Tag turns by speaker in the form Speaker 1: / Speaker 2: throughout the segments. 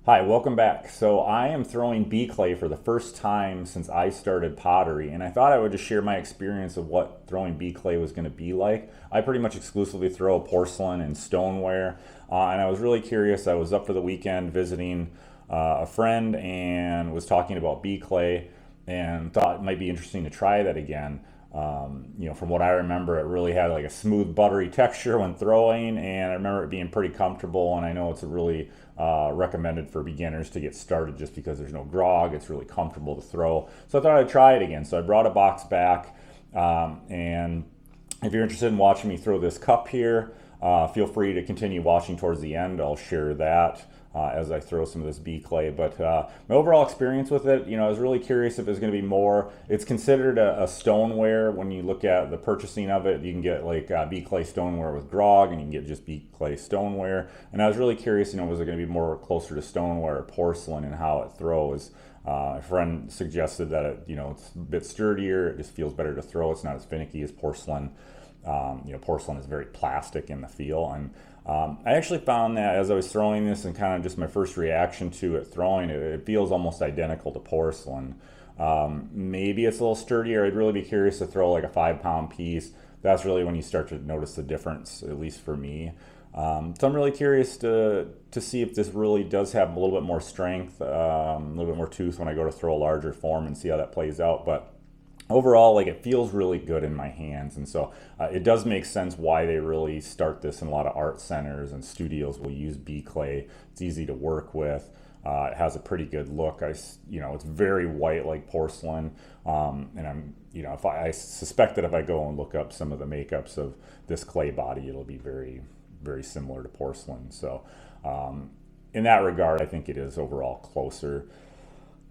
Speaker 1: Hi, welcome back. So I am throwing bee clay for the first time since I started pottery, and I thought I would just share my experience of what throwing bee clay was going to be like. I pretty much exclusively throw porcelain and stoneware, and I was really curious. I was up for the weekend visiting a friend and was talking about bee clay and thought it might be interesting to try that again. From what I remember, it really had like a smooth, buttery texture when throwing, and I remember it being pretty comfortable. And I know it's a really recommended for beginners to get started just because there's no grog. It's really comfortable to throw. So I thought I'd try it again. So I brought a box back, and if you're interested in watching me throw this cup here, feel free to continue watching towards the end. I'll share that as I throw some of this bee clay. But my overall experience with it, I was really curious if there's going to be more. It's considered a stoneware when you look at the purchasing of it. You can get like bee clay stoneware with grog, and you can get just bee clay stoneware. And I was really curious, was it going to be more closer to stoneware or porcelain and how it throws? A friend suggested that it's a bit sturdier. It just feels better to throw. It's not as finicky as porcelain. Porcelain is very plastic in the feel, and I actually found that as I was throwing this and kind of just my first reaction to it throwing it, it feels almost identical to porcelain. Maybe it's a little sturdier. I'd really be curious to throw like a 5 pound piece. That's really when you start to notice the difference, at least for me. So I'm really curious to see if this really does have a little bit more strength, a little bit more tooth when I go to throw a larger form and see how that plays out. But overall, like, it feels really good in my hands, and so it does make sense why they really start this in a lot of art centers and studios will use bee clay. It's easy to work with. It has a pretty good look. It's very white like porcelain, and if I suspect that if I go and look up some of the makeups of this clay body, it'll be very, very similar to porcelain. So, in that regard, I think it is overall closer.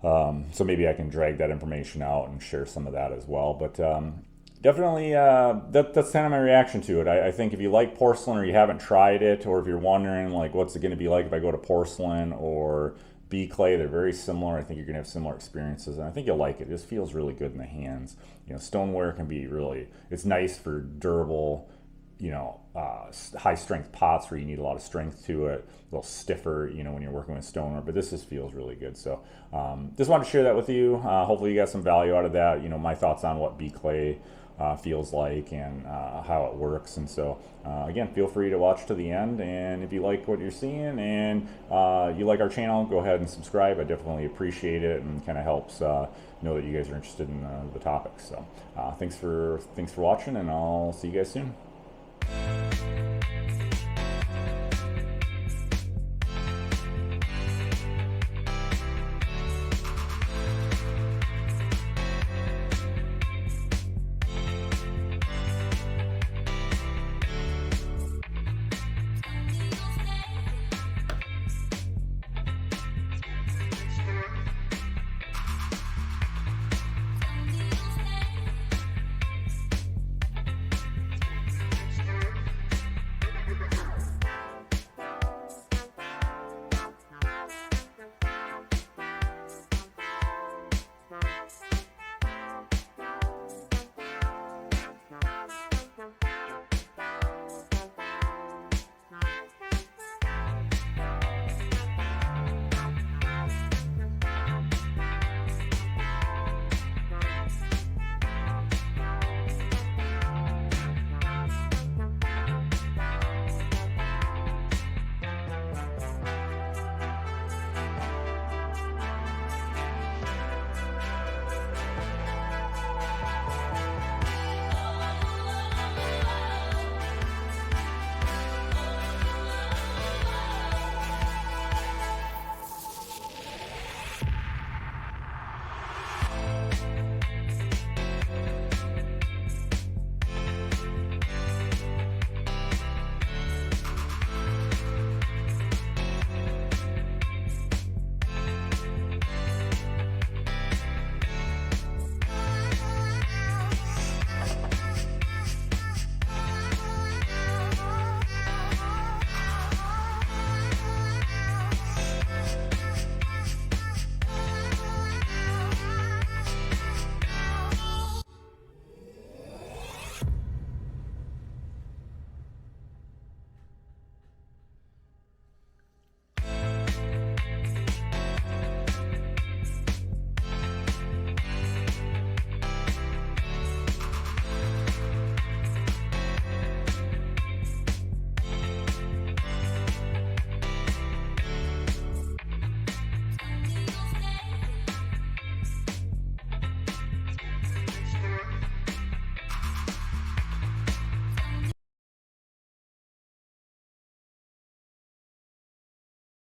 Speaker 1: So maybe I can drag that information out and share some of that as well. But definitely, that's kind of my reaction to it. I think if you like porcelain or you haven't tried it, or if you're wondering like what's it going to be like if I go to porcelain or bee clay, they're very similar. I think you're going to have similar experiences, and I think you'll like it. It just feels really good in the hands. Stoneware can be it's nice for durable, high strength pots where you need a lot of strength to it, a little stiffer, when you're working with stoneware, but this just feels really good. So just wanted to share that with you. Hopefully you got some value out of that, my thoughts on what bee clay feels like and how it works. And so again, feel free to watch to the end, and if you like what you're seeing and you like our channel, go ahead and subscribe. I definitely appreciate it, and kind of helps know that you guys are interested in the topics. So thanks for watching, and I'll see you guys soon.